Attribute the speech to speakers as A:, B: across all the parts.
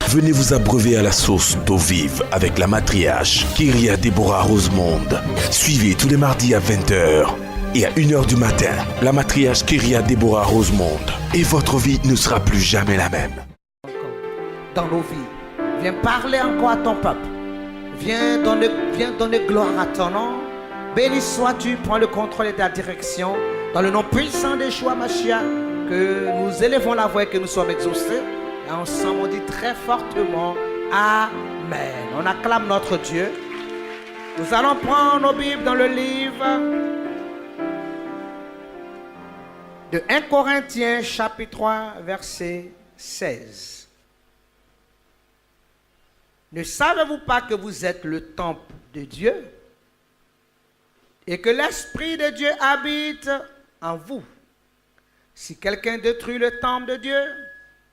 A: Venez vous abreuver à la source d'eau vive avec la matriarche Kyria Deborah Rosemonde. Suivez tous les mardis à 20h et à 1h du matin la matriarche Kyria Deborah Rosemonde. Et votre vie ne sera plus jamais la même.
B: Dans nos vies, viens parler encore à ton peuple. Viens donner gloire à ton nom. Béni sois-tu, prends le contrôle et ta direction. Dans le nom puissant d'Yeshua Mashiach, que nous élevons la voix et que nous sommes exaucés. Et ensemble, on dit très fortement Amen. On acclame notre Dieu. Nous allons prendre nos Bibles dans le livre de 1 Corinthiens, chapitre 3, verset 16. Ne savez-vous pas que vous êtes le temple de Dieu et que l'Esprit de Dieu habite en vous? Si quelqu'un détruit le temple de Dieu,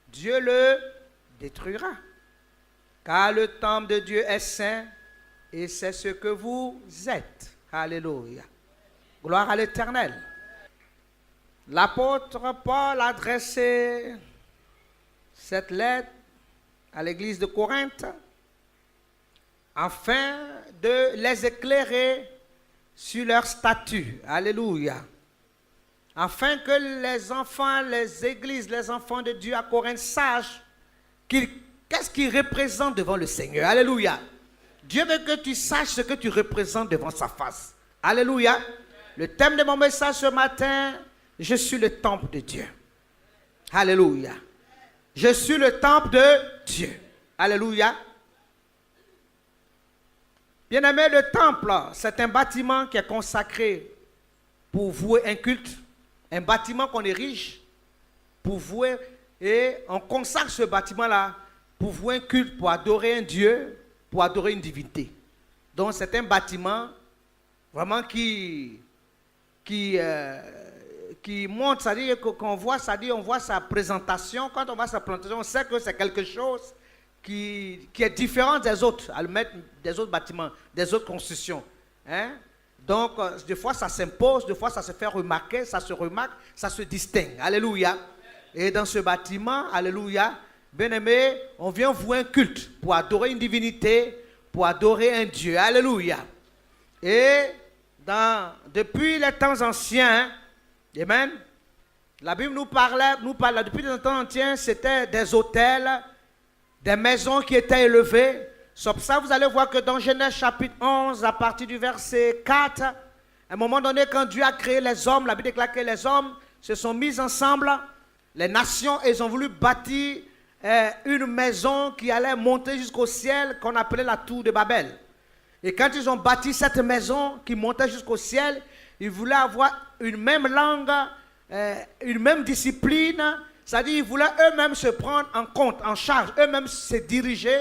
B: Dieu le détruira. Car le temple de Dieu est saint et c'est ce que vous êtes. Alléluia. Gloire à l'Éternel. L'apôtre Paul a adressé cette lettre à l'église de Corinthe afin de les éclairer sur leur statut. Alléluia. Afin que les enfants, les églises, les enfants de Dieu à Corinthe sachent qu'est-ce qu'ils représentent devant le Seigneur. Alléluia. Dieu veut que tu saches ce que tu représentes devant sa face. Alléluia. Le thème de mon message ce matin, je suis le temple de Dieu. Alléluia. Je suis le temple de Dieu. Alléluia. Bien-aimé, le temple, c'est un bâtiment qui est consacré pour vouer un culte. Un bâtiment qu'on érige pour vouer, et on consacre ce bâtiment-là pour vouer un culte, pour adorer un Dieu, pour adorer une divinité. Donc c'est un bâtiment vraiment qui montre, c'est-à-dire qu'on voit, c'est-à-dire on voit sa présentation. Quand on voit sa présentation, on sait que c'est quelque chose qui est différent des autres, des autres bâtiments, des autres constructions. Hein? Donc, des fois, ça s'impose, des fois, ça se fait remarquer, ça se remarque, ça se distingue. Alléluia. Et dans ce bâtiment, alléluia, bien-aimé, on vient vouer un culte pour adorer une divinité, pour adorer un Dieu. Alléluia. Et depuis les temps anciens, amen, la Bible nous parle depuis les temps anciens, c'était des autels, des maisons qui étaient élevées. C'est pour ça, vous allez voir que dans Genèse chapitre 11, à partir du verset 4, à un moment donné, quand Dieu a créé les hommes, la Bible déclare que les hommes se sont mis ensemble, les nations, et ils ont voulu bâtir une maison qui allait monter jusqu'au ciel, qu'on appelait la tour de Babel. Et quand ils ont bâti cette maison qui montait jusqu'au ciel, ils voulaient avoir une même langue, une même discipline, c'est-à-dire ils voulaient eux-mêmes se prendre en compte, en charge, eux-mêmes se diriger,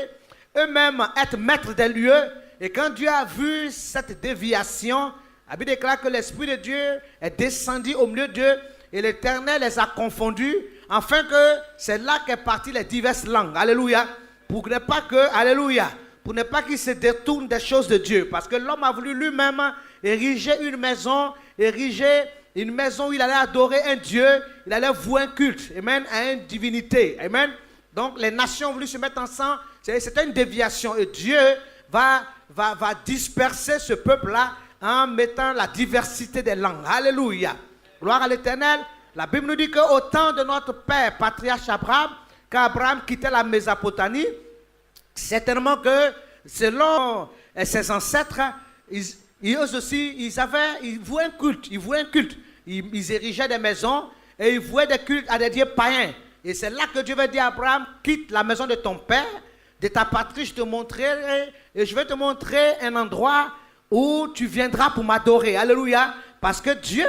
B: eux-mêmes être maîtres des lieux. Et quand Dieu a vu cette déviation, la Bible déclare que l'Esprit de Dieu est descendu au milieu d'eux et l'Éternel les a confondus, afin que c'est là qu'est partie les diverses langues. Alléluia. Pour ne pas que, alléluia, pour ne pas qu'ils se détournent des choses de Dieu. Parce que l'homme a voulu lui-même ériger une maison où il allait adorer un Dieu, il allait vouer un culte, amen, à une divinité, amen. Donc les nations ont voulu se mettre ensemble. C'était une déviation et Dieu va disperser ce peuple-là en mettant la diversité des langues. Alléluia. Gloire à l'Éternel. La Bible nous dit qu'au temps de notre père, patriarche Abraham, quand Abraham quittait la Mésopotamie, certainement que selon ses ancêtres, ils vouaient un culte. Ils érigeaient des maisons et ils vouaient des cultes à des dieux païens. Et c'est là que Dieu va dire à Abraham, quitte la maison de ton père, de ta patrie, je te montrerai, et je vais te montrer un endroit où tu viendras pour m'adorer. Alléluia. Parce que Dieu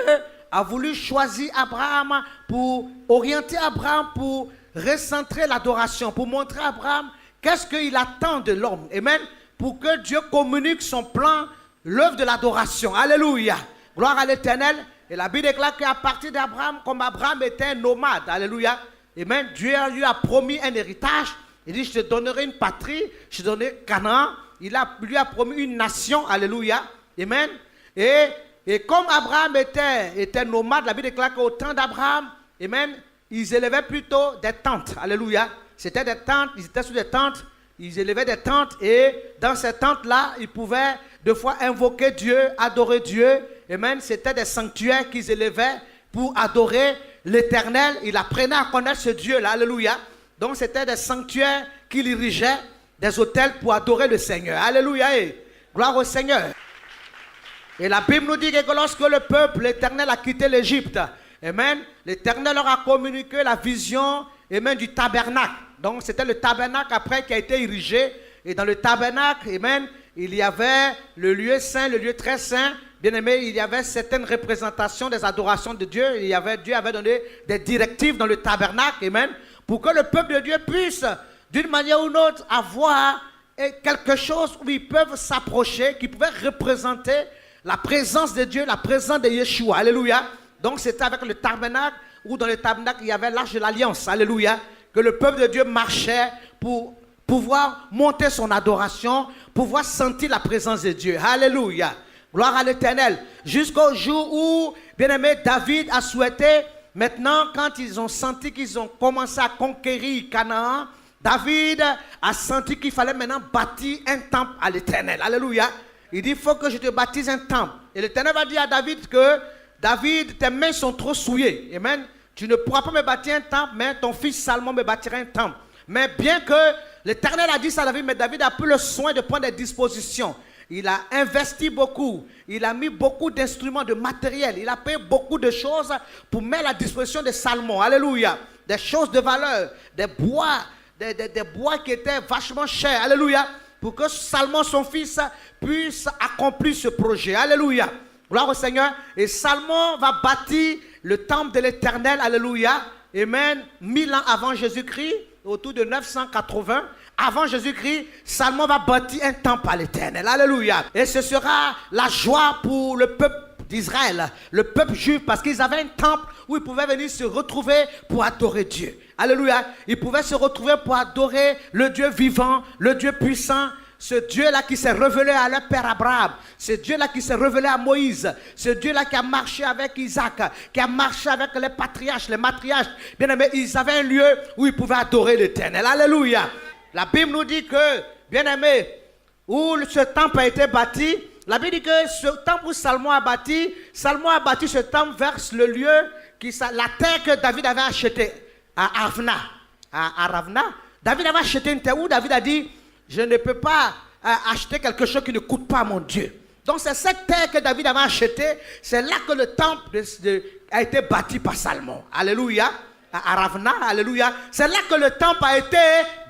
B: a voulu choisir Abraham pour orienter Abraham, pour recentrer l'adoration, pour montrer à Abraham qu'est-ce qu'il attend de l'homme. Amen. Pour que Dieu communique son plan, l'œuvre de l'adoration. Alléluia. Gloire à l'Éternel. Et la Bible déclare qu'à partir d'Abraham, comme Abraham était un nomade, alléluia, amen, Dieu lui a promis un héritage. Il dit, je te donnerai une patrie, je te donnerai Canaan. Lui a promis une nation, alléluia, amen. Et comme Abraham était nomade, la Bible déclare qu'au temps d'Abraham, amen, ils élevaient plutôt des tentes, alléluia. c'était des tentes, ils étaient sous des tentes, ils élevaient des tentes et dans ces tentes-là, ils pouvaient deux fois invoquer Dieu, adorer Dieu. Amen. C'était des sanctuaires qu'ils élevaient pour adorer l'Éternel. Ils apprenaient à connaître ce Dieu-là. Alléluia. Donc c'était des sanctuaires qu'il érigeait, des autels pour adorer le Seigneur. Alléluia. Et gloire au Seigneur. Et la Bible nous dit que lorsque le peuple, l'Éternel a quitté l'Égypte, amen, l'Éternel leur a communiqué la vision, amen, du tabernacle. Donc c'était le tabernacle après qui a été érigé. Et dans le tabernacle, amen, il y avait le lieu saint, le lieu très saint. Bien aimé, il y avait certaines représentations des adorations de Dieu. Dieu avait donné des directives dans le tabernacle, amen, pour que le peuple de Dieu puisse, d'une manière ou d'une autre, avoir quelque chose où ils peuvent s'approcher, qui pouvait représenter la présence de Dieu, la présence de Yeshua. Alléluia. Donc c'était avec le tabernacle, où dans le tabernacle, il y avait l'arche de l'alliance. Alléluia. Que le peuple de Dieu marchait pour pouvoir monter son adoration, pouvoir sentir la présence de Dieu. Alléluia. Gloire à l'Éternel. Jusqu'au jour où, bien-aimé, David a souhaité, maintenant, quand ils ont senti qu'ils ont commencé à conquérir Canaan, David a senti qu'il fallait maintenant bâtir un temple à l'Éternel. Alléluia. Il dit, il faut que je te bâtisse un temple. Et l'Éternel va dire à David que, David, tes mains sont trop souillées. Amen. Tu ne pourras pas me bâtir un temple, mais ton fils Salomon me bâtira un temple. Mais bien que l'Éternel a dit ça à David, mais David a pris le soin de prendre des dispositions. Il a investi beaucoup. Il a mis beaucoup d'instruments, de matériel. Il a payé beaucoup de choses pour mettre à la disposition de Salomon. Alléluia. Des choses de valeur, des bois, des bois qui étaient vachement chers. Alléluia. Pour que Salomon, son fils, puisse accomplir ce projet. Alléluia. Gloire au Seigneur. Et Salomon va bâtir le temple de l'Éternel. Alléluia. Amen. 1000 ans avant Jésus-Christ, autour de 980. Avant Jésus-Christ, Salomon va bâtir un temple à l'Éternel. Alléluia. Et ce sera la joie pour le peuple d'Israël, le peuple juif, parce qu'ils avaient un temple où ils pouvaient venir se retrouver pour adorer Dieu. Alléluia. Ils pouvaient se retrouver pour adorer le Dieu vivant, le Dieu puissant, ce Dieu-là qui s'est révélé à leur père Abraham, ce Dieu-là qui s'est révélé à Moïse, ce Dieu-là qui a marché avec Isaac, qui a marché avec les patriarches, les matriarches. Bien aimé, ils avaient un lieu où ils pouvaient adorer l'Éternel. Alléluia. La Bible nous dit que, bien aimé, où ce temple a été bâti, la Bible dit que ce temple où Salomon a bâti ce temple vers le lieu, la terre que David avait achetée à Ravna. À Ravna, David avait acheté une terre où David a dit, je ne peux pas acheter quelque chose qui ne coûte pas à mon Dieu. Donc c'est cette terre que David avait achetée, c'est là que le temple a été bâti par Salomon. Alléluia. À Ravna, alléluia. C'est là que le temple a été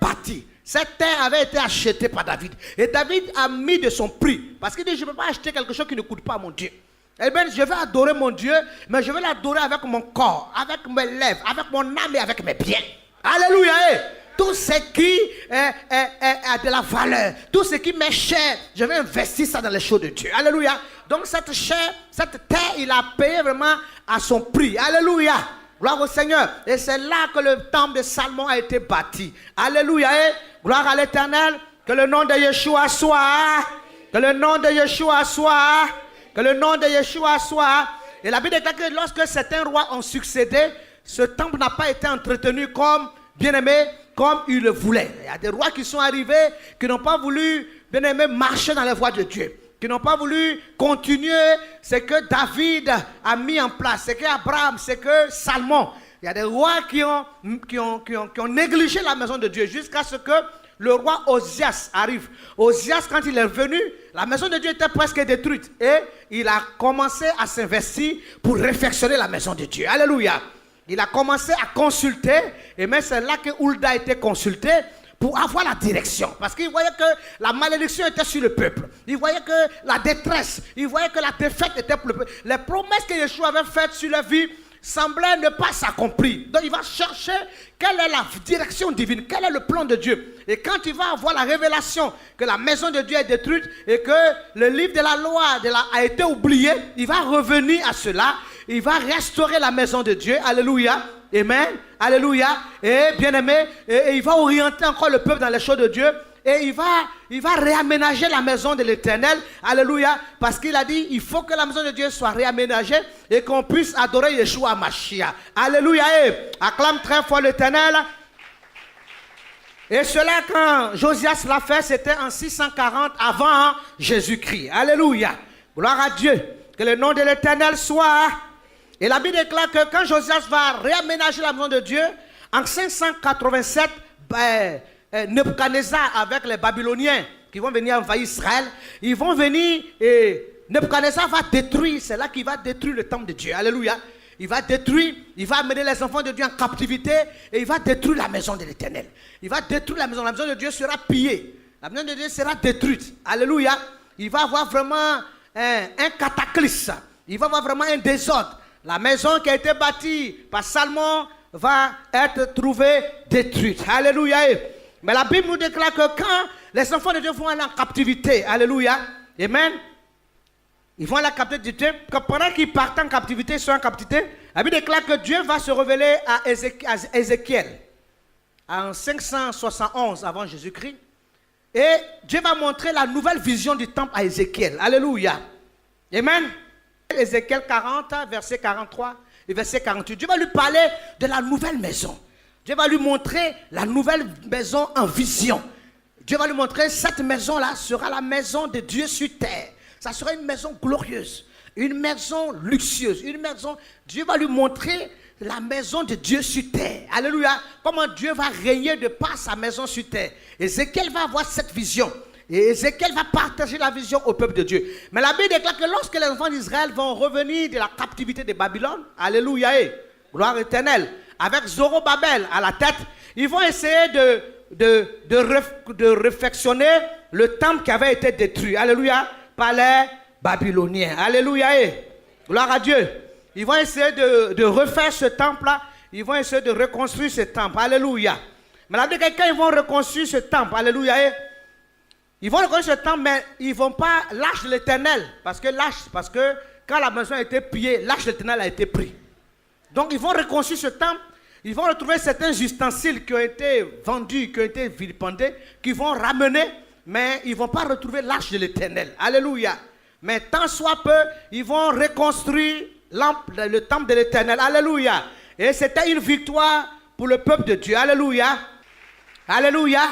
B: bâti. Cette terre avait été achetée par David. Et David a mis de son prix. Parce qu'il dit, je ne peux pas acheter quelque chose qui ne coûte pas à mon Dieu. Eh bien, je vais adorer mon Dieu, mais je vais l'adorer avec mon corps, avec mes lèvres, avec mon âme et avec mes biens. Alléluia. Tout ce qui a de la valeur, tout ce qui m'est cher, je vais investir ça dans les choses de Dieu. Alléluia. Donc cette chair, cette terre, il a payé vraiment à son prix. Alléluia. Gloire au Seigneur. Et c'est là que le temple de Salomon a été bâti. Alléluia. Gloire à l'Éternel. Que le nom de Yeshua soit. Que le nom de Yeshua soit. Que le nom de Yeshua soit. Et la Bible déclare que lorsque certains rois ont succédé, ce temple n'a pas été entretenu comme, bien aimé, comme ils le voulaient. Il y a des rois qui sont arrivés, qui n'ont pas voulu, bien aimé, marcher dans la voie de Dieu. Qui n'ont pas voulu continuer ce que David a mis en place, ce que Abraham, ce que Salomon. Il y a des rois qui ont négligé la maison de Dieu jusqu'à ce que le roi Osias arrive. Osias, quand il est venu, la maison de Dieu était presque détruite. Et il a commencé à s'investir pour réfectionner la maison de Dieu. Alléluia. Il a commencé à consulter. Et même c'est là que Hulda a été consulté pour avoir la direction. Parce qu'il voyait que la malédiction était sur le peuple. Il voyait que la détresse, il voyait que la défaite était pour le peuple. Les promesses que Yeshua avait faites sur la vie semblaient ne pas s'accomplir. Donc il va chercher quelle est la direction divine, quel est le plan de Dieu. Et quand il va avoir la révélation que la maison de Dieu est détruite et que le livre de la loi a été oublié, il va revenir à cela. Il va restaurer la maison de Dieu. Alléluia. Amen. Alléluia. Et bien aimé, et il va orienter encore le peuple dans les choses de Dieu. Et il va réaménager la maison de l'Éternel. Alléluia. Parce qu'il a dit, il faut que la maison de Dieu soit réaménagée et qu'on puisse adorer Yeshua Mashiach. Alléluia. Et acclame très fort l'Éternel. Et cela, quand Josias l'a fait, c'était en 640 avant Jésus-Christ. Alléluia. Gloire à Dieu. Que le nom de l'Éternel soit. Et la Bible déclare que quand Josias va réaménager la maison de Dieu, en 587, Nebuchadnezzar avec les Babyloniens qui vont venir envahir Israël, ils vont venir et Nebuchadnezzar va détruire, c'est là qu'il va détruire le temple de Dieu. Alléluia. Il va détruire, il va amener les enfants de Dieu en captivité et il va détruire la maison de l'Éternel. Il va détruire la maison de Dieu sera pillée. La maison de Dieu sera détruite. Alléluia. Il va avoir vraiment un cataclysme. Il va avoir vraiment un désordre. La maison qui a été bâtie par Salomon va être trouvée détruite. Alléluia. Mais la Bible nous déclare que quand les enfants de Dieu vont aller en captivité, alléluia, amen, ils vont aller en captivité, pendant qu'ils partent en captivité, ils sont en captivité, la Bible déclare que Dieu va se révéler à Ézéchiel en 571 avant Jésus-Christ. Et Dieu va montrer la nouvelle vision du temple à Ézéchiel. Alléluia. Amen. Ézéchiel 40, verset 43 et verset 48. Dieu va lui parler de la nouvelle maison. Dieu va lui montrer la nouvelle maison en vision. Dieu va lui montrer cette maison-là sera la maison de Dieu sur terre. Ça sera une maison glorieuse, une maison luxueuse, une maison. Dieu va lui montrer la maison de Dieu sur terre. Alléluia. Comment Dieu va régner de par sa maison sur terre. Ézéchiel va avoir cette vision. Et Ézéchiel va partager la vision au peuple de Dieu. Mais la Bible déclare que lorsque les enfants d'Israël vont revenir de la captivité de Babylone, alléluia, gloire éternelle, avec Zorobabel à la tête, ils vont essayer de réfectionner le temple qui avait été détruit, alléluia, par les Babyloniens. Alléluia, gloire à Dieu. Ils vont essayer de refaire ce temple-là, ils vont essayer de reconstruire ce temple, alléluia. Mais la Bible dit que quand ils vont reconstruire ce temple, alléluia, ils vont reconstruire ce temple, mais ils ne vont pas l'arche de l'Éternel. Parce que quand la maison a été pillée, l'arche de l'Éternel a été prise. Donc ils vont reconstruire ce temple. Ils vont retrouver certains ustensiles qui ont été vendus, qui ont été vilipendés, qu'ils vont ramener, mais ils ne vont pas retrouver l'arche de l'Éternel. Alléluia. Mais tant soit peu, ils vont reconstruire le temple de l'Éternel. Alléluia. Et c'était une victoire pour le peuple de Dieu. Alléluia. Alléluia.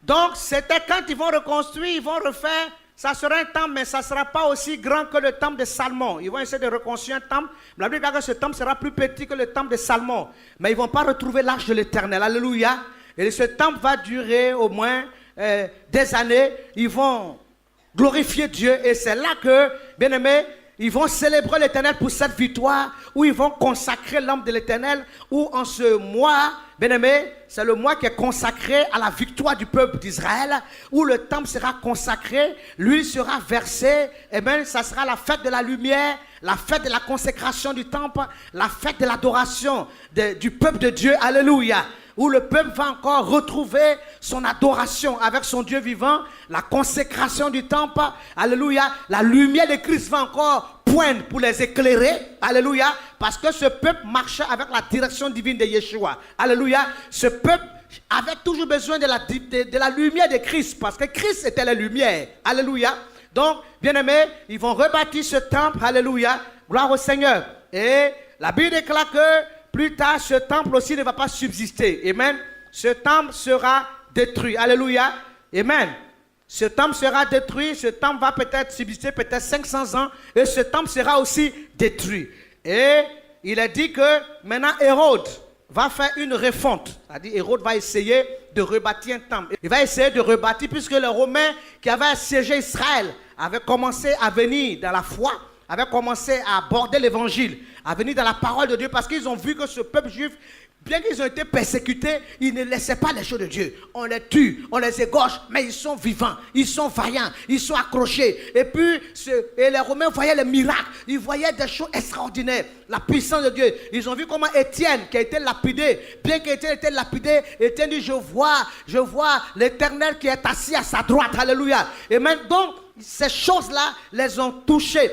B: Donc, c'était quand ils vont reconstruire, ils vont refaire, ça sera un temple, mais ça ne sera pas aussi grand que le temple de Salomon. Ils vont essayer de reconstruire un temple, mais la Bible dit que ce temple sera plus petit que le temple de Salomon. Mais ils ne vont pas retrouver l'arche de l'Éternel. Alléluia. Et ce temple va durer au moins des années. Ils vont glorifier Dieu. Et c'est là que, bien aimés, ils vont célébrer l'Éternel pour cette victoire, où ils vont consacrer l'âme de l'Éternel, où en ce mois, bien aimé, c'est le mois qui est consacré à la victoire du peuple d'Israël, où le temple sera consacré, l'huile sera versée, et bien ça sera la fête de la lumière, la fête de la consécration du temple, la fête de l'adoration du peuple de Dieu, alléluia, où le peuple va encore retrouver son adoration avec son Dieu vivant, la consécration du temple, alléluia, la lumière de Christ va encore poindre pour les éclairer, alléluia, parce que ce peuple marchait avec la direction divine de Yeshua, alléluia, ce peuple avait toujours besoin de la lumière de Christ, parce que Christ était la lumière, alléluia. Donc, bien aimés, ils vont rebâtir ce temple, alléluia, gloire au Seigneur. Et la Bible déclare que plus tard, ce temple aussi ne va pas subsister. Amen. Ce temple sera détruit. Alléluia. Amen. Ce temple sera détruit. Ce temple va peut-être subsister peut-être 500 ans. Et ce temple sera aussi détruit. Et il est dit que maintenant Hérode va faire une refonte. C'est-à-dire Hérode va essayer de rebâtir un temple. Il va essayer de rebâtir puisque les Romains qui avaient assiégé Israël avaient commencé à venir dans la foi, avaient commencé à aborder l'évangile, à venir dans la parole de Dieu, parce qu'ils ont vu que ce peuple juif, bien qu'ils ont été persécutés, ils ne laissaient pas les choses de Dieu. On les tue, on les égorge, mais ils sont vivants, ils sont vaillants, ils sont accrochés. Et puis, les Romains voyaient les miracles, ils voyaient des choses extraordinaires, la puissance de Dieu. Ils ont vu comment Étienne, qui a été lapidé, bien qu'Étienne était lapidé, Étienne dit, je vois l'Éternel qui est assis à sa droite. Alléluia. Et maintenant, ces choses-là les ont touchés,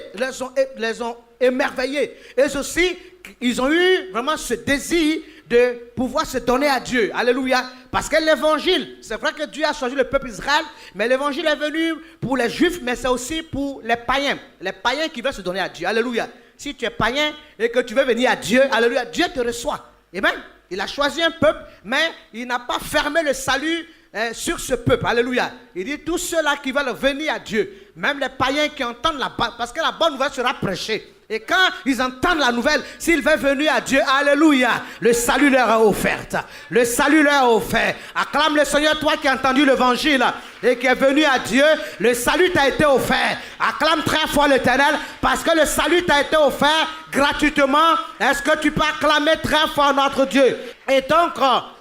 B: les ont émerveillés. Et aussi, ils ont eu vraiment ce désir de pouvoir se donner à Dieu. Alléluia. Parce que l'évangile, c'est vrai que Dieu a choisi le peuple Israël, mais l'évangile est venu pour les juifs, mais c'est aussi pour les païens. Les païens qui veulent se donner à Dieu. Alléluia. Si tu es païen et que tu veux venir à Dieu, alléluia, Dieu te reçoit. Amen. Il a choisi un peuple, mais il n'a pas fermé le salut sur ce peuple. Alléluia. Il dit tous ceux-là qui veulent venir à Dieu, même les païens qui entendent la bonne, parce que la bonne nouvelle sera prêchée. Et quand ils entendent la nouvelle, s'ils veulent venir à Dieu, alléluia, le salut leur est offert. Le salut leur est offert. Acclame le Seigneur, toi qui as entendu l'évangile et qui est venu à Dieu, le salut t'a été offert. Acclame très fort l'Éternel parce que le salut t'a été offert gratuitement. Est-ce que tu peux acclamer très fort notre Dieu? Et donc,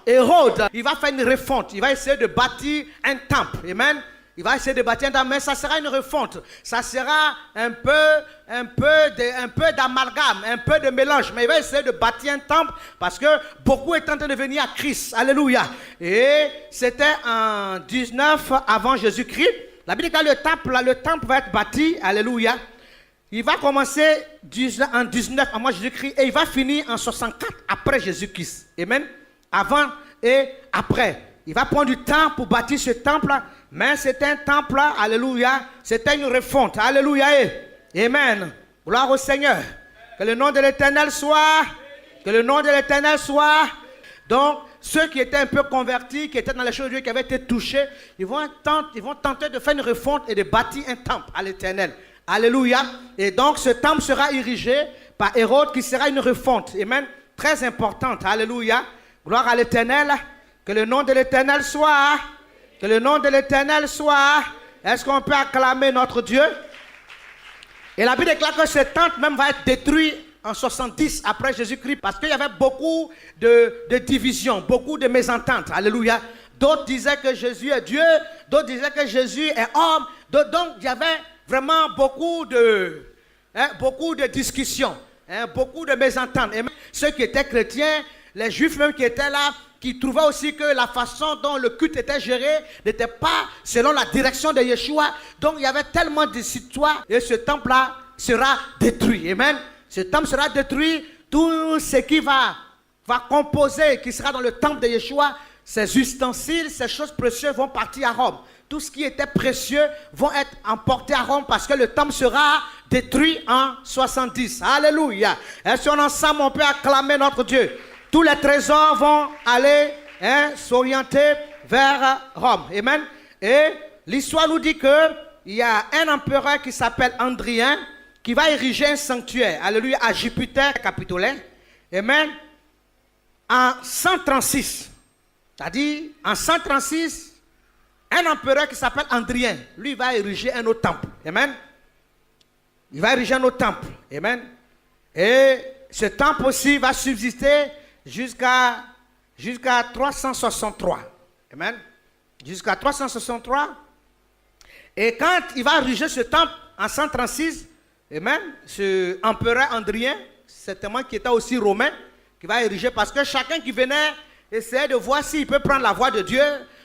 B: Hérode, il va faire une refonte. Il va essayer de bâtir un temple. Amen. Il va essayer de bâtir un temple, mais ça sera une refonte. Ça sera un peu d'amalgame, un peu de mélange. Mais il va essayer de bâtir un temple parce que beaucoup est en train de venir à Christ. Alléluia. Et c'était en 19 avant Jésus-Christ. La Bible dit que le temple va être bâti. Alléluia. Il va commencer en 19 avant Jésus-Christ et il va finir en 64 après Jésus-Christ. Amen. Avant et après. Il va prendre du temps pour bâtir ce temple-là. Mais c'est un temple, alléluia, c'était une refonte, alléluia, amen, gloire au Seigneur, que le nom de l'Éternel soit, donc ceux qui étaient un peu convertis, qui étaient dans les choses de Dieu, qui avaient été touchés, ils vont tenter de faire une refonte et de bâtir un temple à l'Éternel, alléluia, et donc ce temple sera érigé par Hérode qui sera une refonte, amen, très importante, alléluia, gloire à l'Éternel, que le nom de l'Éternel soit... Que le nom de l'Éternel soit. Est-ce qu'on peut acclamer notre Dieu? Et la Bible déclare que ce temple même va être détruit en 70 après Jésus-Christ parce qu'il y avait beaucoup de divisions, beaucoup de mésententes. Alléluia. D'autres disaient que Jésus est Dieu, d'autres disaient que Jésus est homme. Donc il y avait vraiment beaucoup de discussions, beaucoup de mésententes. Et même ceux qui étaient chrétiens, les juifs même qui étaient là, qui trouvaient aussi que la façon dont le culte était géré n'était pas selon la direction de Yeshua. Donc il y avait tellement de histoires et ce temple-là sera détruit. Amen. Ce temple sera détruit. Tout ce qui va composer, qui sera dans le temple de Yeshua, ces ustensiles, ces choses précieuses vont partir à Rome. Tout ce qui était précieux vont être emportés à Rome parce que le temple sera détruit en 70. Alléluia. Est-ce qu'on ensemble on peut acclamer notre Dieu? Tous les trésors vont aller s'orienter vers Rome. Amen. Et l'histoire nous dit qu'il y a un empereur qui s'appelle Andrien qui va ériger un sanctuaire. Alléluia. À Jupiter Capitolin. Amen. En 136. C'est-à-dire, en 136, un empereur qui s'appelle Andrien, lui va ériger un autre temple. Amen. Il va ériger un autre temple. Amen. Et ce temple aussi va subsister jusqu'à 363. Amen. Jusqu'à 363. Et quand il va ériger ce temple en 136, amen, ce empereur Andrien, certainement qui était aussi romain, qui va ériger, parce que chacun qui venait essayer de voir s'il peut prendre la voie de Dieu,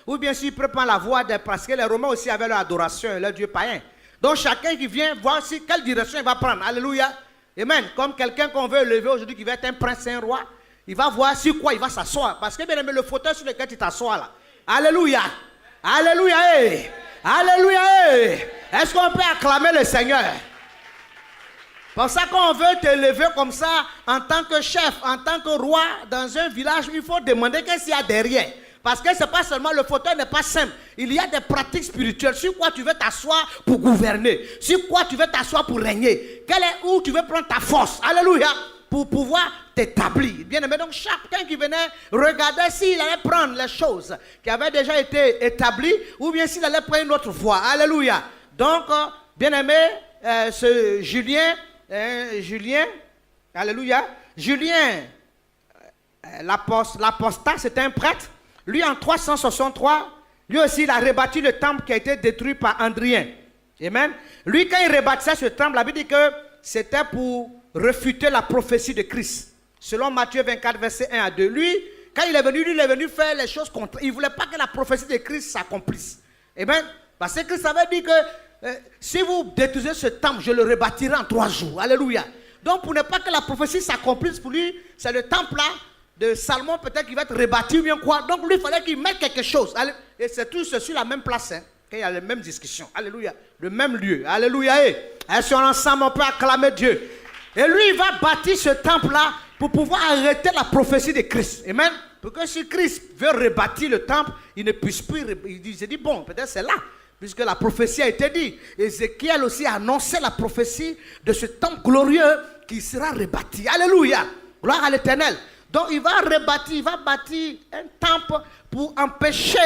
B: ou bien s'il peut prendre la voie de... Parce que les Romains aussi avaient leur adoration et leur Dieu païen. Donc chacun qui vient voir si quelle direction il va prendre. Alléluia. Amen. Comme quelqu'un qu'on veut lever aujourd'hui qui va être un prince, un roi, il va voir sur quoi il va s'asseoir. Parce que bien aimé, le fauteuil sur lequel tu t'assois là. Alléluia. Alléluia. Hey. Alléluia. Hey. Est-ce qu'on peut acclamer le Seigneur? Pour ça qu'on veut te lever comme ça, en tant que chef, en tant que roi, dans un village, il faut demander qu'est-ce qu'il y a derrière. Parce que c'est pas seulement, le fauteuil n'est pas simple. Il y a des pratiques spirituelles. Sur quoi tu veux t'asseoir pour gouverner? Sur quoi tu veux t'asseoir pour régner? Où tu veux prendre ta force? Alléluia. Pour pouvoir t'établir. Bien aimé, donc chacun qui venait regarder s'il allait prendre les choses qui avaient déjà été établies ou bien s'il allait prendre une autre voie. Alléluia. Donc, bien aimé, ce Julien, alléluia, Julien, l'apostat, c'était un prêtre. Lui, en 363, lui aussi, il a rebattu le temple qui a été détruit par Andrien. Amen. Lui, quand il rebâtissait ce temple, la Bible dit que c'était pour refuter la prophétie de Christ. Selon Matthieu 24, verset 1 à 2. Lui, quand il est venu faire les choses contre. Il ne voulait pas que la prophétie de Christ s'accomplisse. Amen. Parce que Christ avait dit que si vous détruisez ce temple, je le rebâtirai en 3 jours. Alléluia. Donc, pour ne pas que la prophétie s'accomplisse pour lui, c'est le temple là de Salomon peut-être qui va être rebâti ou bien quoi. Donc, lui, il fallait qu'il mette quelque chose. Et c'est tout sur la même place. Hein, qu'il y a les mêmes discussions. Alléluia. Le même lieu. Alléluia. Et si on ensemble, on peut acclamer Dieu. Et lui, il va bâtir ce temple-là pour pouvoir arrêter la prophétie de Christ. Amen. Pour que si Christ veut rebâtir le temple, il ne puisse plus. Il s'est dit, bon, peut-être c'est là, puisque la prophétie a été dit. Ézéchiel aussi a annoncé la prophétie de ce temple glorieux qui sera rebâti. Alléluia. Gloire à l'Éternel. Donc il va rebâtir, il va bâtir un temple pour empêcher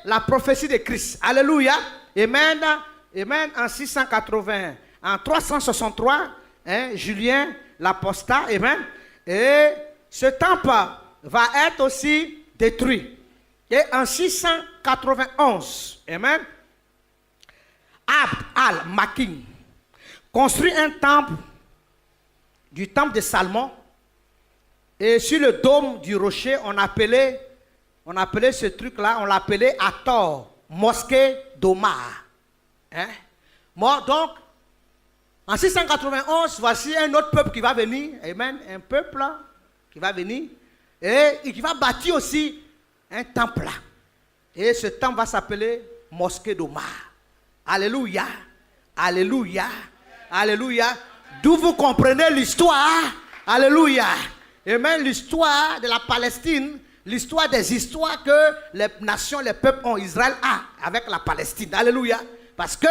B: la prophétie de Christ. Alléluia. Amen. Amen. En 681. En 363, Julien l'apostat. Amen. Et ce temple va être aussi détruit. Et en 691, amen, Abd al-Makin construit un temple, du temple de Salomon, et sur le dôme du rocher, on appelait ce truc-là, on l'appelait Hathor, mosquée d'Omar. Donc, en 691, voici un autre peuple qui va venir, amen, un peuple qui va venir, et qui va bâtir aussi un temple là. Et ce temple va s'appeler mosquée d'Omar. Alléluia, alléluia, alléluia. D'où vous comprenez l'histoire, alléluia. Amen, l'histoire de la Palestine, l'histoire des histoires que les nations, les peuples ont, Israël a avec la Palestine. Alléluia. Parce que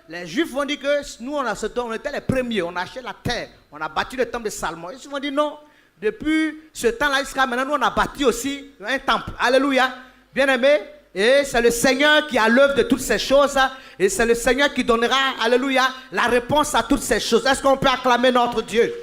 B: les Juifs vont dire que nous, on était les premiers, on a acheté la terre, on a bâti le temple de Salomon. Ils vont dire non, depuis ce temps-là jusqu'à maintenant, nous, on a bâti aussi un temple. Alléluia. Bien-aimés, et c'est le Seigneur qui a l'œuvre de toutes ces choses, et c'est le Seigneur qui donnera, alléluia, la réponse à toutes ces choses. Est-ce qu'on peut acclamer notre Dieu?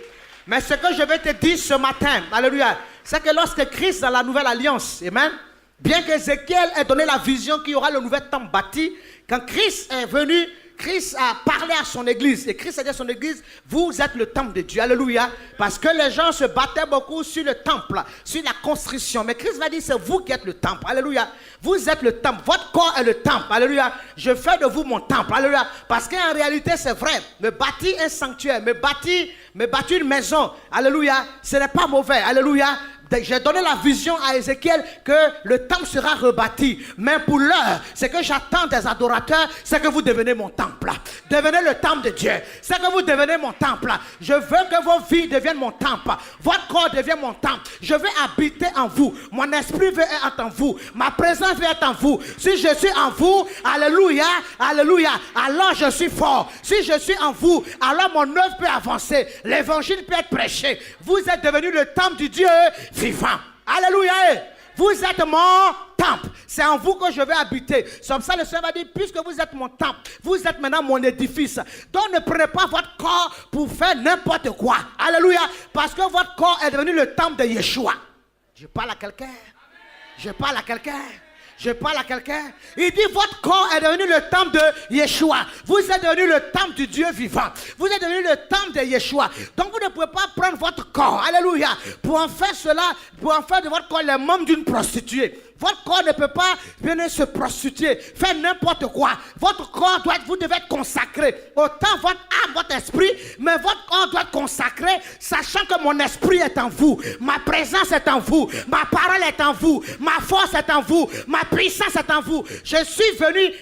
B: Mais ce que je vais te dire ce matin, alléluia, c'est que lorsque Christ dans la nouvelle alliance, amen, bien qu'Ézéchiel ait donné la vision qu'il y aura le nouvel temple bâti, quand Christ est venu, Christ a parlé à son église. Et Christ a dit à son église, vous êtes le temple de Dieu. Alléluia. Parce que les gens se battaient beaucoup sur le temple, sur la construction. Mais Christ va dire, c'est vous qui êtes le temple. Alléluia. Vous êtes le temple. Votre corps est le temple. Alléluia. Je fais de vous mon temple. Alléluia. Parce qu'en réalité, c'est vrai. Me bâtir un sanctuaire, me bâtir une maison. Alléluia. Ce n'est pas mauvais. Alléluia. J'ai donné la vision à Ézéchiel que le temple sera rebâti. Mais pour l'heure, ce que j'attends des adorateurs, c'est que vous devenez mon temple. Devenez le temple de Dieu. C'est que vous devenez mon temple. Je veux que vos vies deviennent mon temple. Votre corps devienne mon temple. Je veux habiter en vous. Mon esprit veut être en vous. Ma présence veut être en vous. Si je suis en vous, alléluia, alléluia, alors je suis fort. Si je suis en vous, alors mon œuvre peut avancer. L'évangile peut être prêché. Vous êtes devenu le temple du Dieu vivant. Alléluia. Vous êtes mon temple. C'est en vous que je vais habiter. C'est comme ça le Seigneur va dire, puisque vous êtes mon temple, vous êtes maintenant mon édifice. Donc ne prenez pas votre corps pour faire n'importe quoi. Alléluia. Parce que votre corps est devenu le temple de Yeshua. Je parle à quelqu'un. Je parle à quelqu'un. Je parle à quelqu'un. Il dit, votre corps est devenu le temple de Yeshua. Vous êtes devenu le temple du Dieu vivant. Vous êtes devenu le temple de Yeshua. Donc vous ne pouvez pas prendre votre corps, alléluia, pour en faire cela, pour en faire de votre corps les membres d'une prostituée. Votre corps ne peut pas venir se prostituer, faire n'importe quoi. Votre corps doit être, vous devez être consacré. Autant votre âme, votre esprit, mais votre corps doit être consacré, sachant que mon esprit est en vous, ma présence est en vous, ma parole est en vous, ma force est en vous, ma puissance est en vous. Je suis venu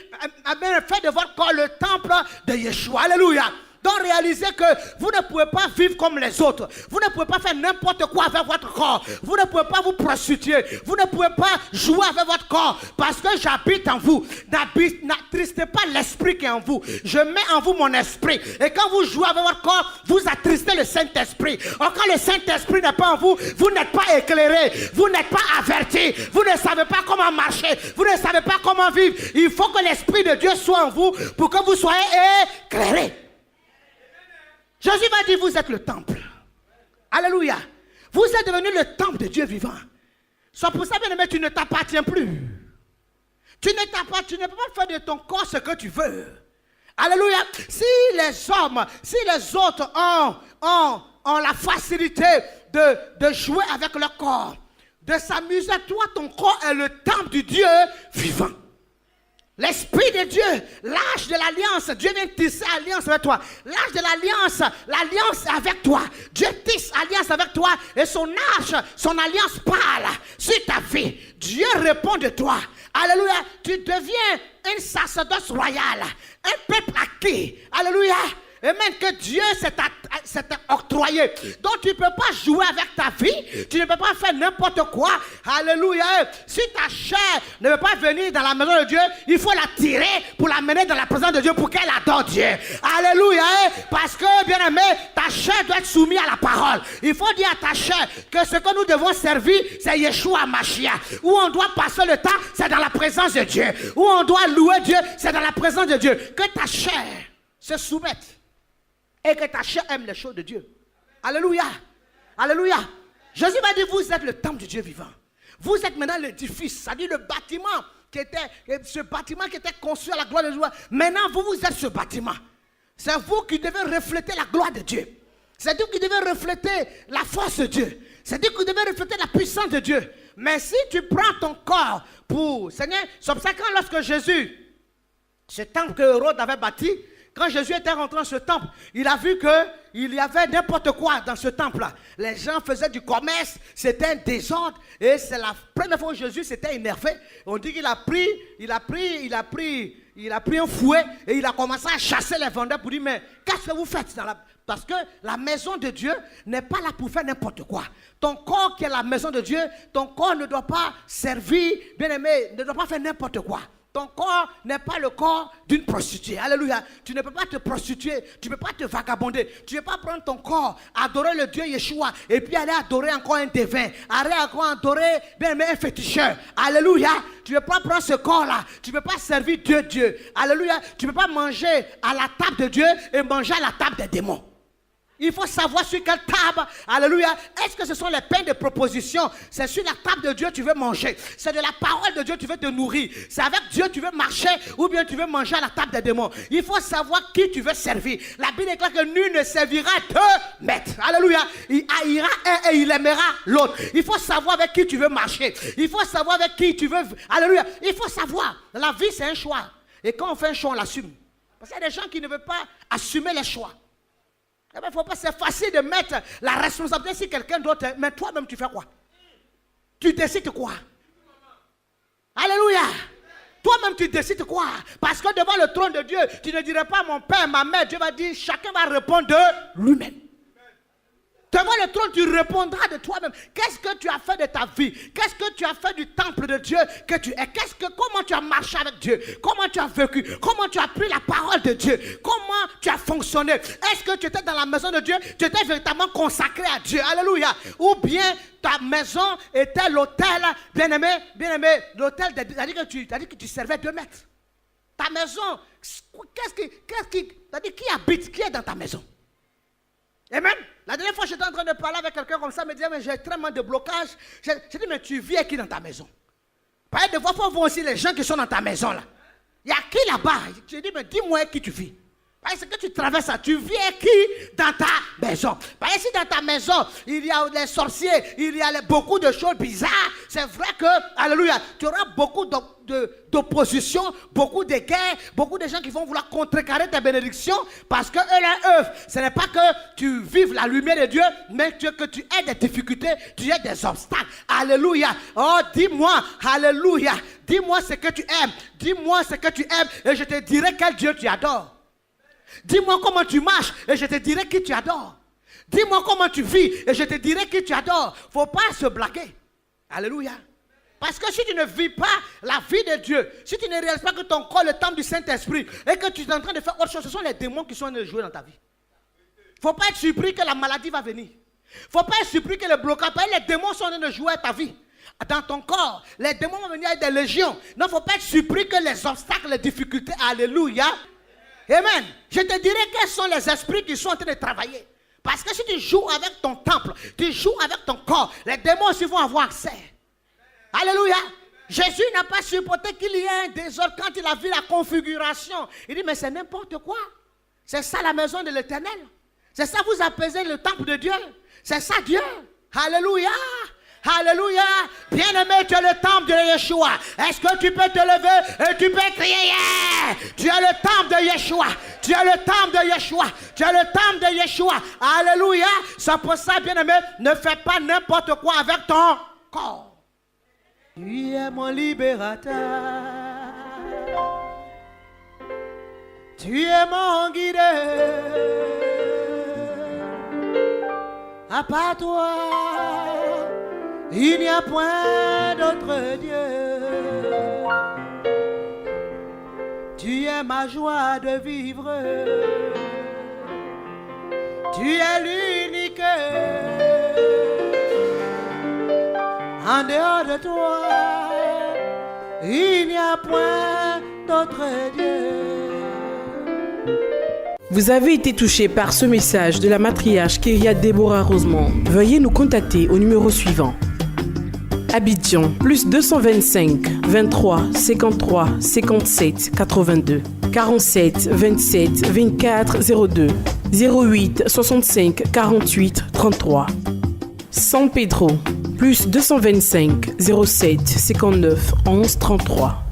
B: faire de votre corps le temple de Yeshua. Alléluia. Donc réalisez que vous ne pouvez pas vivre comme les autres. Vous ne pouvez pas faire n'importe quoi avec votre corps. Vous ne pouvez pas vous prostituer. Vous ne pouvez pas jouer avec votre corps. Parce que j'habite en vous. N'attristez pas l'esprit qui est en vous. Je mets en vous mon esprit. Et quand vous jouez avec votre corps, vous attristez le Saint-Esprit. Or quand le Saint-Esprit n'est pas en vous, vous n'êtes pas éclairé. Vous n'êtes pas averti. Vous ne savez pas comment marcher. Vous ne savez pas comment vivre. Il faut que l'Esprit de Dieu soit en vous pour que vous soyez éclairés. Jésus va dire, vous êtes le temple. Alléluia. Vous êtes devenu le temple de Dieu vivant. C'est pour ça, bien aimé, tu ne t'appartiens plus. Tu ne peux pas faire de ton corps ce que tu veux. Alléluia. Si les hommes, si les autres ont la facilité de jouer avec leur corps, de s'amuser, toi, ton corps est le temple du Dieu vivant. L'Esprit de Dieu, l'âge de l'alliance, Dieu vient tisser alliance avec toi. L'âge de l'alliance est avec toi. Dieu tisse alliance avec toi et son âge, son alliance parle sur ta vie. Dieu répond de toi. Alléluia, tu deviens un sacerdoce royal, un peuple acquis. Alléluia. Amen. Que Dieu s'est octroyé. Donc tu ne peux pas jouer avec ta vie. Tu ne peux pas faire n'importe quoi. Alléluia. Si ta chair ne veut pas venir dans la maison de Dieu, il faut la tirer pour la mener dans la présence de Dieu pour qu'elle adore Dieu. Alléluia. Parce que, bien aimé, ta chair doit être soumise à la parole. Il faut dire à ta chair que ce que nous devons servir, c'est Yeshua Mashiach. Où on doit passer le temps, c'est dans la présence de Dieu. Où on doit louer Dieu, c'est dans la présence de Dieu. Que ta chair se soumette. Et que ta chair aime les choses de Dieu. Alléluia. Alléluia. Jésus m'a dit, vous êtes le temple du Dieu vivant. Vous êtes maintenant l'édifice, c'est-à-dire le bâtiment ce bâtiment qui était construit à la gloire de Dieu. Maintenant, vous êtes ce bâtiment. C'est vous qui devez refléter la gloire de Dieu. C'est vous qui devez refléter la force de Dieu. C'est vous qui devez refléter la puissance de Dieu. Mais si tu prends ton corps pour... Seigneur, c'est pour ça que lorsque Jésus, ce temple que Hérode avait bâti, quand Jésus était rentré dans ce temple, il a vu qu'il y avait n'importe quoi dans ce temple-là. Les gens faisaient du commerce, c'était un désordre. Et c'est la première fois où Jésus s'était énervé. On dit qu'il a pris un fouet et il a commencé à chasser les vendeurs pour dire, mais qu'est-ce que vous faites Parce que la maison de Dieu n'est pas là pour faire n'importe quoi. Ton corps qui est la maison de Dieu, ton corps ne doit pas servir, bien aimé, ne doit pas faire n'importe quoi. Ton corps n'est pas le corps d'une prostituée. Alléluia. Tu ne peux pas te prostituer. Tu ne peux pas te vagabonder. Tu ne peux pas prendre ton corps, adorer le Dieu Yeshua et puis aller adorer encore un devin. Aller encore adorer bien aimé, un féticheur. Alléluia. Tu ne peux pas prendre ce corps-là. Tu ne peux pas servir Dieu. Alléluia. Tu ne peux pas manger à la table de Dieu et manger à la table des démons. Il faut savoir sur quelle table, alléluia, est-ce que ce sont les pains de proposition? C'est sur la table de Dieu que tu veux manger. C'est de la parole de Dieu que tu veux te nourrir. C'est avec Dieu que tu veux marcher ou bien tu veux manger à la table des démons. Il faut savoir qui tu veux servir. La Bible déclare que nul ne servira deux maîtres. Alléluia. Il haïra un et il aimera l'autre. Il faut savoir avec qui tu veux marcher. Il faut savoir avec qui tu veux... Alléluia. Il faut savoir. La vie, c'est un choix. Et quand on fait un choix, on l'assume. Parce qu'il y a des gens qui ne veulent pas assumer les choix. Il ne faut pas, c'est facile de mettre la responsabilité sur quelqu'un d'autre, mais toi-même tu fais quoi? Tu décides quoi? Alléluia! Toi-même tu décides quoi? Parce que devant le trône de Dieu, tu ne dirais pas mon père, ma mère, Dieu va dire, chacun va répondre de lui-même. Devant le trône, tu répondras de toi-même. Qu'est-ce que tu as fait de ta vie? Qu'est-ce que tu as fait du temple de Dieu que tu es? Comment tu as marché avec Dieu? Comment tu as vécu? Comment tu as pris la parole de Dieu? Comment tu as fonctionné? Est-ce que tu étais dans la maison de Dieu? Tu étais véritablement consacré à Dieu. Alléluia. Ou bien ta maison était l'autel, bien-aimé, l'autel, c'est-à-dire que tu servais 2 maîtres. Ta maison, c'est-à-dire qui habite? Qui est dans ta maison? Amen. La dernière fois, j'étais en train de parler avec quelqu'un comme ça, il me disait, mais j'ai tellement de blocage. J'ai dit, mais tu vis avec qui dans ta maison? Parce que des fois, il faut voir aussi les gens qui sont dans ta maison là. Il y a qui là-bas? J'ai dit, mais dis-moi avec qui tu vis. Parce que tu traverses ça, tu vis avec qui dans ta maison? Parce que si dans ta maison, il y a les sorciers, il y a beaucoup de choses bizarres, c'est vrai que, alléluia, tu auras beaucoup d'opposition, beaucoup de guerres, beaucoup de gens qui vont vouloir contrecarrer tes bénédictions, parce que eux, leur œuvre, ce n'est pas que tu vives la lumière de Dieu, mais que tu aies des difficultés, tu aies des obstacles. Alléluia. Oh, dis-moi, alléluia. Dis-moi ce que tu aimes. Dis-moi ce que tu aimes, et je te dirai quel Dieu tu adores. Dis-moi comment tu marches et je te dirai qui tu adores. Dis-moi comment tu vis et je te dirai qui tu adores. Il ne faut pas se blaguer. Alléluia. Parce que si tu ne vis pas la vie de Dieu, si tu ne réalises pas que ton corps est le temple du Saint-Esprit et que tu es en train de faire autre chose, ce sont les démons qui sont en train de jouer dans ta vie. Il ne faut pas être surpris que la maladie va venir. Il ne faut pas être surpris que le blocage, les démons sont en train de jouer à ta vie. Dans ton corps, les démons vont venir avec des légions. Non, il ne faut pas être surpris que les obstacles, les difficultés, alléluia. Amen. Je te dirai quels sont les esprits qui sont en train de travailler. Parce que si tu joues avec ton temple, tu joues avec ton corps, les démons aussi vont avoir accès. Alléluia. Jésus n'a pas supporté qu'il y ait un désordre quand il a vu la configuration. Il dit, mais c'est n'importe quoi. C'est ça la maison de l'Éternel. C'est ça vous apaisez le temple de Dieu. C'est ça Dieu. Alléluia. Alléluia. Bien-aimé, tu es le temple de Yeshua. Est-ce que tu peux te lever et tu peux crier? Tu es le temple de Yeshua. Tu es le temple de Yeshua. Tu es le temple de Yeshua. Alléluia. C'est pour ça, bien-aimé, ne fais pas n'importe quoi avec ton corps. Tu es mon libérateur. Tu Tu es mon guide, à part toi, il n'y a point d'autre Dieu. Tu es ma joie de vivre, tu es l'unique. En dehors de toi, il n'y a point d'autre Dieu.
C: Vous avez été touché par ce message de la matriarche Kyria Deborah Rosemond. Veuillez nous contacter au numéro suivant. Abidjan, plus 225 23 53 57 82 47 27 24 02 08 65 48 33. San Pedro, plus 225 07 59 11 33.